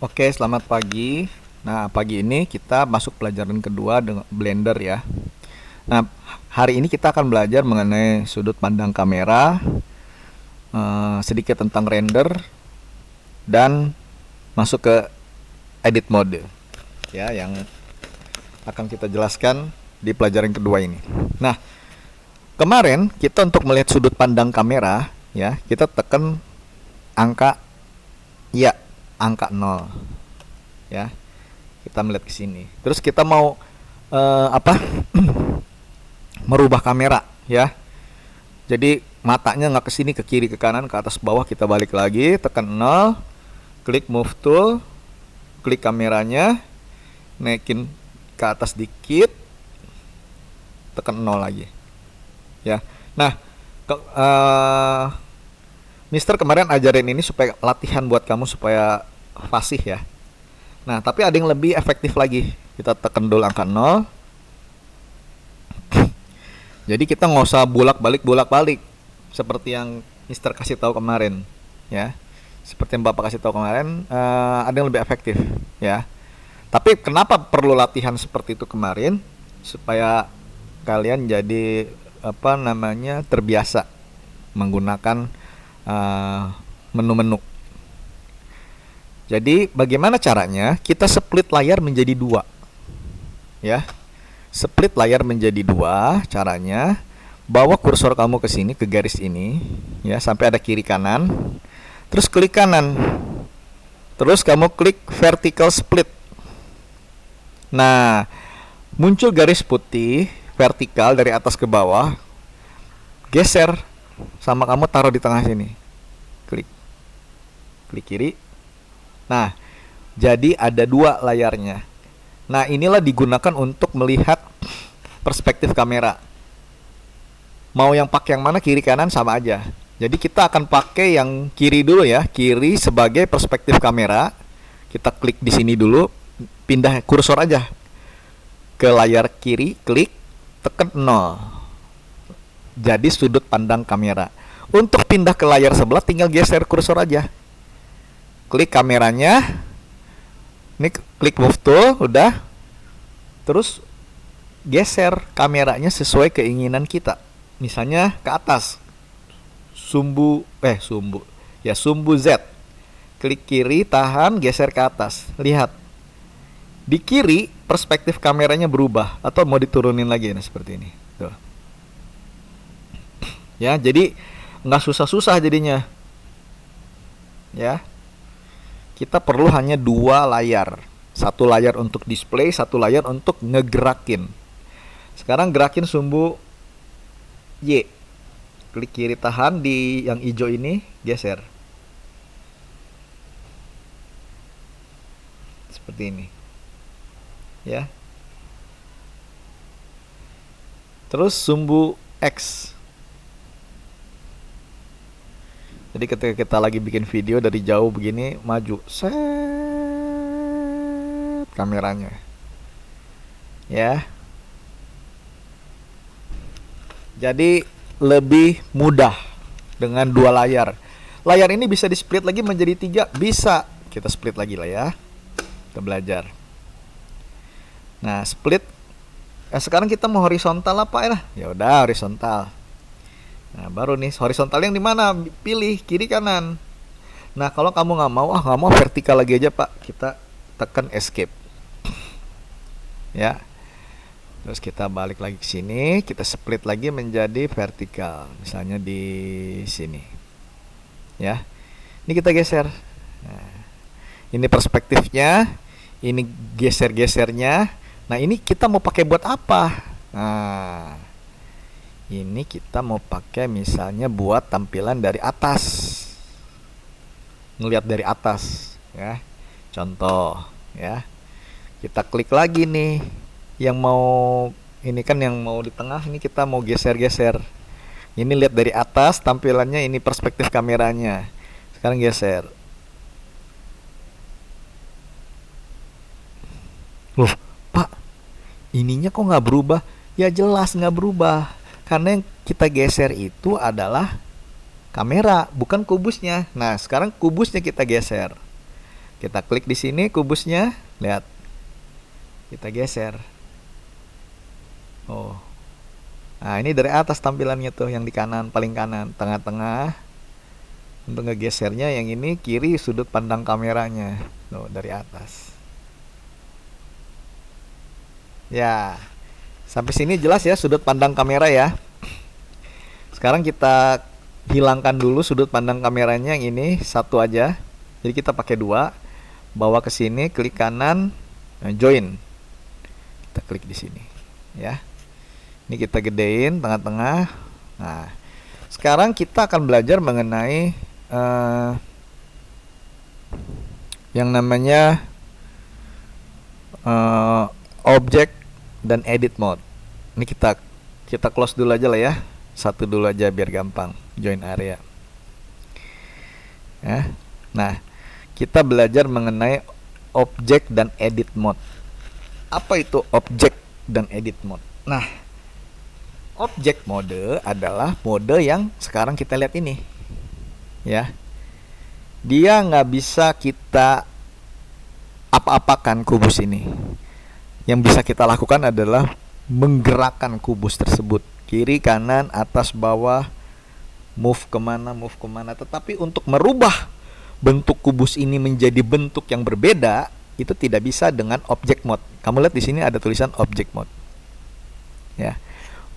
Oke, selamat pagi. Nah, pagi ini kita masuk pelajaran kedua dengan Blender ya. Nah, hari ini kita akan belajar mengenai sudut pandang kamera, sedikit tentang render, dan masuk ke edit mode ya, yang akan kita jelaskan di pelajaran kedua ini. Nah, kemarin kita untuk melihat sudut pandang kamera ya, kita tekan angka ya, angka 0 ya. Kita melihat ke sini. Terus kita mau apa? merubah kamera ya. Jadi matanya nggak ke sini, ke kiri, ke kanan, ke atas, bawah. Kita balik lagi, tekan 0, klik move tool, klik kameranya, naikin ke atas dikit, tekan 0 lagi ya. Nah, Mister kemarin ajarin ini supaya latihan buat kamu supaya fasih ya. Nah, tapi ada yang lebih efektif lagi. Kita tekan dulu angka 0. Jadi kita nggak usah bolak-balik seperti yang Mister kasih tahu kemarin, ya. Seperti yang Bapak kasih tahu kemarin, ada yang lebih efektif, ya. Tapi kenapa perlu latihan seperti itu kemarin? Supaya kalian jadi terbiasa menggunakan menu-menu. Jadi bagaimana caranya? Kita split layar menjadi dua, ya. Split layar menjadi dua, caranya bawa kursor kamu ke sini, ke garis ini ya, sampai ada kiri kanan. Terus klik kanan. Terus kamu klik vertical split. Nah, muncul garis putih vertikal dari atas ke bawah. Geser sama kamu taruh di tengah sini. Klik. Klik kiri. Nah, jadi ada dua layarnya. Nah, inilah digunakan untuk melihat perspektif kamera. Mau yang pakai yang mana, kiri kanan sama aja. Jadi kita akan pakai yang kiri dulu ya, kiri sebagai perspektif kamera. Kita klik di sini dulu, pindah kursor aja ke layar kiri, klik, tekan 0. Jadi sudut pandang kamera. Untuk pindah ke layar sebelah tinggal geser kursor aja. Klik kameranya. Ini klik move tool, udah. Terus geser kameranya sesuai keinginan kita. Misalnya ke atas. Sumbu Z. Klik kiri, tahan, geser ke atas. Lihat. Di kiri perspektif kameranya berubah atau mau diturunin lagi, nah seperti ini. Tuh. Ya, jadi nggak susah-susah jadinya. Ya. Kita perlu hanya dua layar. Satu layar untuk display, satu layar untuk ngegerakin. Sekarang gerakin sumbu Y. Klik kiri, tahan di yang hijau ini, geser. Seperti ini. Ya. Terus sumbu X. Jadi ketika kita lagi bikin video dari jauh begini, maju set kameranya. Ya. Jadi lebih mudah dengan dua layar. Layar ini bisa di split lagi menjadi 3, bisa. Kita split lagi lah ya. Kita belajar. Nah, split. Sekarang kita mau horizontal apa ya? Ya udah horizontal. Nah, baru nih horizontal yang di mana? Pilih kiri kanan. Nah, kalau kamu nggak mau vertikal lagi aja Pak. Kita tekan escape. Ya. Terus kita balik lagi ke sini, kita split lagi menjadi vertikal. Misalnya di sini. Ya. Ini kita geser. Nah, ini perspektifnya, ini geser-gesernya. Nah, ini kita mau pakai buat apa? Nah, ini kita mau pakai misalnya buat tampilan dari atas. Ngelihat dari atas ya. Contoh ya. Kita klik lagi nih. Yang mau ini kan yang mau di tengah, ini kita mau geser-geser. Ini lihat dari atas tampilannya, ini perspektif kameranya. Sekarang geser. Loh, Pak, ininya kok nggak berubah? Ya jelas nggak berubah. Karena yang kita geser itu adalah kamera, bukan kubusnya. Nah, sekarang kubusnya kita geser. Kita klik di sini kubusnya, lihat. Kita geser. Oh. Nah, ini dari atas tampilannya tuh, yang di kanan, paling kanan, tengah-tengah. Untuk ngegesernya yang ini kiri sudut pandang kameranya. Tuh, dari atas. Ya. Sampai sini jelas ya sudut pandang kamera ya. Sekarang kita hilangkan dulu sudut pandang kameranya yang ini, satu aja. Jadi kita pakai dua. Bawa ke sini, klik kanan, join. Kita klik di sini, ya. Ini kita gedein tengah-tengah. Nah, sekarang kita akan belajar mengenai yang namanya object dan edit mode. Ini kita close dulu aja lah ya. Satu dulu aja biar gampang. Join area. Ya. Nah, kita belajar mengenai object dan edit mode. Apa itu object dan edit mode? Nah, object mode adalah mode yang sekarang kita lihat ini. Ya. Dia nggak bisa kita apa-apakan kubus ini. Yang bisa kita lakukan adalah menggerakkan kubus tersebut, kiri, kanan, atas, bawah, move kemana. Tetapi untuk merubah bentuk kubus ini menjadi bentuk yang berbeda, itu tidak bisa dengan object mode. Kamu lihat di sini ada tulisan object mode. Ya.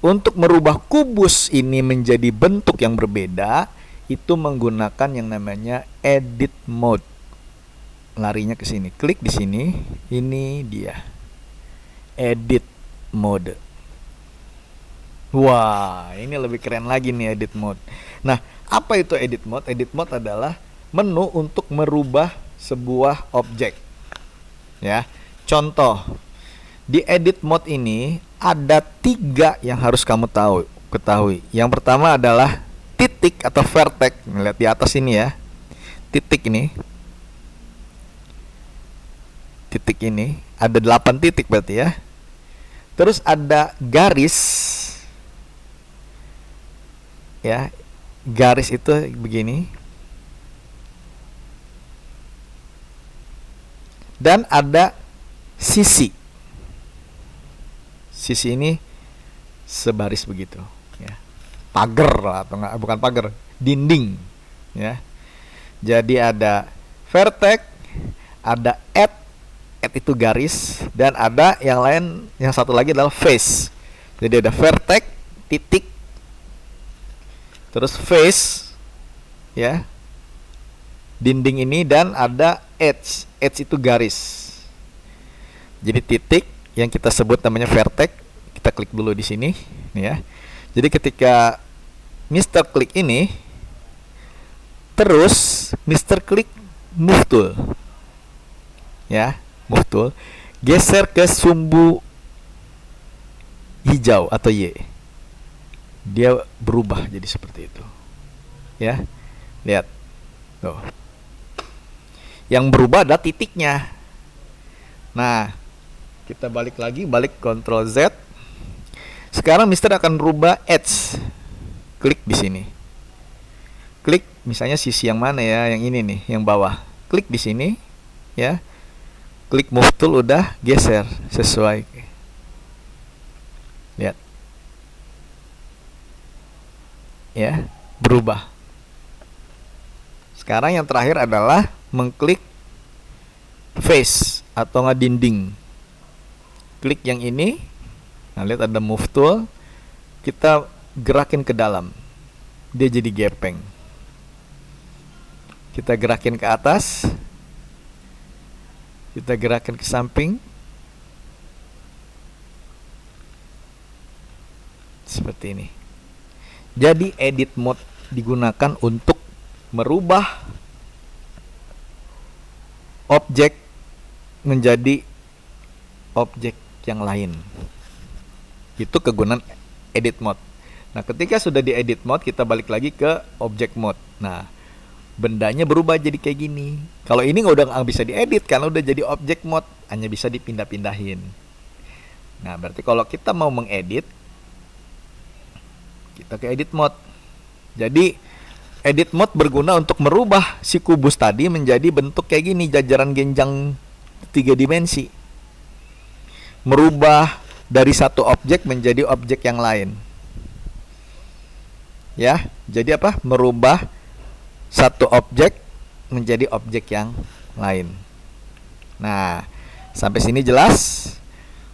Untuk merubah kubus ini menjadi bentuk yang berbeda, itu menggunakan yang namanya edit mode. Larinya ke sini, klik di sini, ini dia. Edit mode. Wah, ini lebih keren lagi nih edit mode. Nah, apa itu edit mode? Edit mode adalah menu untuk merubah sebuah objek. Ya, contoh di edit mode ini ada 3 yang harus kamu ketahui. Yang pertama adalah titik atau vertex. Lihat di atas ini ya, titik ini. Titik ini ada 8 titik berarti ya. Terus ada garis. Ya, garis itu begini. Dan ada sisi. Sisi ini sebaris begitu ya. Pagar lah, atau enggak, bukan pagar, dinding ya. Jadi ada vertex, ada edge itu garis, dan ada yang lain, yang satu lagi adalah face. Jadi ada vertex, titik, terus face ya, dinding ini, dan ada edge itu garis. Jadi titik yang kita sebut namanya vertex, kita klik dulu di sini ya. Jadi ketika Mr. klik ini, terus Mr. klik move tool ya, move tool, geser ke sumbu hijau atau Y, dia berubah jadi seperti itu ya. Lihat tuh, yang berubah adalah titiknya. Nah, kita balik lagi, balik Ctrl Z. Sekarang Mister akan rubah edge. Klik di sini. Klik misalnya sisi yang mana ya? Yang ini nih, yang bawah. Klik di sini ya. Klik move tool, udah geser sesuai. Lihat. Ya, berubah. Sekarang yang terakhir adalah mengklik face atau nggak dinding. Klik yang ini. Nah, lihat ada move tool. Kita gerakin ke dalam. Dia jadi gepeng. Kita gerakin ke atas. Kita gerakin ke samping. Seperti ini. Jadi edit mode digunakan untuk merubah objek menjadi objek yang lain. Itu kegunaan edit mode. Nah, ketika sudah di edit mode, kita balik lagi ke object mode. Nah, bendanya berubah jadi kayak gini. Kalau ini udah nggak bisa diedit karena udah jadi object mode, hanya bisa dipindah-pindahin. Nah, berarti kalau kita mau mengedit, kita ke edit mode. Jadi edit mode berguna untuk merubah si kubus tadi menjadi bentuk kayak gini, jajaran genjang 3 dimensi. Merubah dari satu objek menjadi objek yang lain. Ya, jadi apa? Merubah satu objek menjadi objek yang lain. Nah, sampai sini jelas?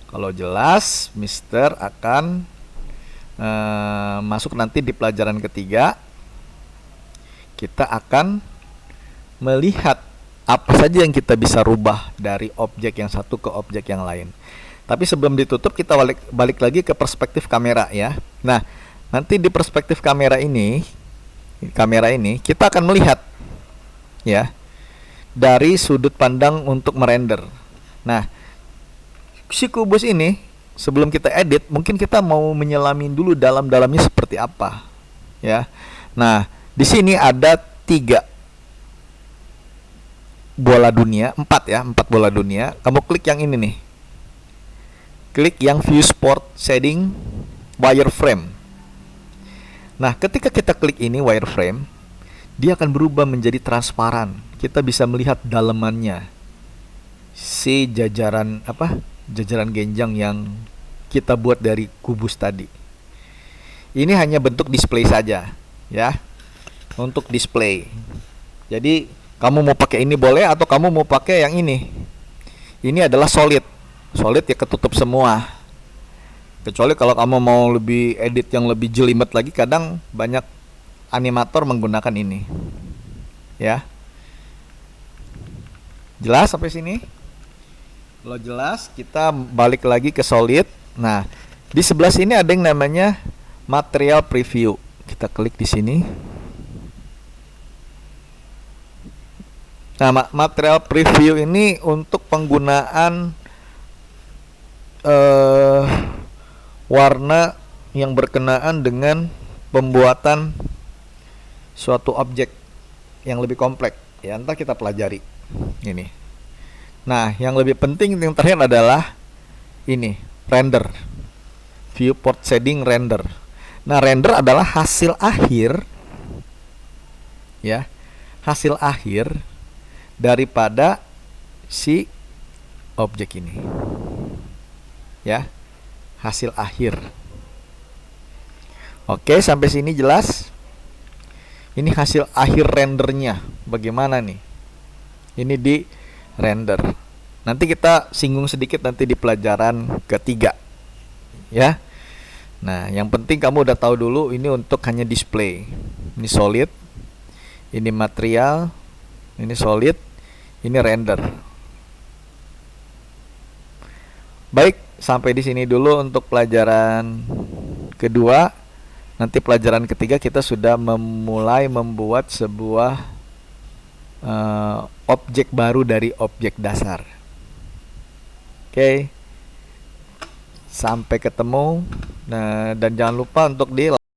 Kalau jelas, Mister akan masuk nanti di pelajaran ketiga. Kita akan melihat apa saja yang kita bisa rubah dari objek yang satu ke objek yang lain. Tapi sebelum ditutup, kita balik lagi ke perspektif kamera ya. Nah, nanti di perspektif kamera ini kita akan melihat ya dari sudut pandang untuk merender. Nah, si kubus ini sebelum kita edit, mungkin kita mau menyelamin dulu dalam-dalamnya seperti apa ya. Nah, di sini ada 3 bola dunia, 4 bola dunia. Kamu klik yang ini nih. Klik yang viewport shading wireframe. Nah, ketika kita klik ini wireframe, dia akan berubah menjadi transparan. Kita bisa melihat dalamannya. Si jajaran jajaran genjang yang kita buat dari kubus tadi. Ini hanya bentuk display saja, ya. Untuk display. Jadi, kamu mau pakai ini boleh atau kamu mau pakai yang ini. Ini adalah solid. Solid ya ketutup semua. Kecuali kalau kamu mau lebih edit yang lebih jelimet lagi, kadang banyak animator menggunakan ini. Ya. Jelas sampai sini? Kalau jelas, kita balik lagi ke solid. Nah, di sebelah sini ada yang namanya material preview. Kita klik di sini. Nah, material preview ini untuk penggunaan warna yang berkenaan dengan pembuatan suatu objek yang lebih kompleks. Ya, ntar kita pelajari ini. Nah, yang lebih penting yang terakhir adalah ini, render. Viewport shading render. Nah, render adalah hasil akhir ya. Hasil akhir daripada si objek ini. Ya. Hasil akhir. Oke, sampai sini jelas? Ini hasil akhir rendernya. Bagaimana nih? Ini di render. Nanti kita singgung sedikit nanti di pelajaran ketiga. Ya. Nah, yang penting kamu udah tahu dulu ini untuk hanya display. Ini solid. Ini material. Ini solid. Ini render. Baik, sampai di sini dulu untuk pelajaran kedua. Nanti pelajaran ketiga kita sudah memulai membuat sebuah objek baru dari objek dasar. Oke. Sampai ketemu. Nah, dan jangan lupa untuk di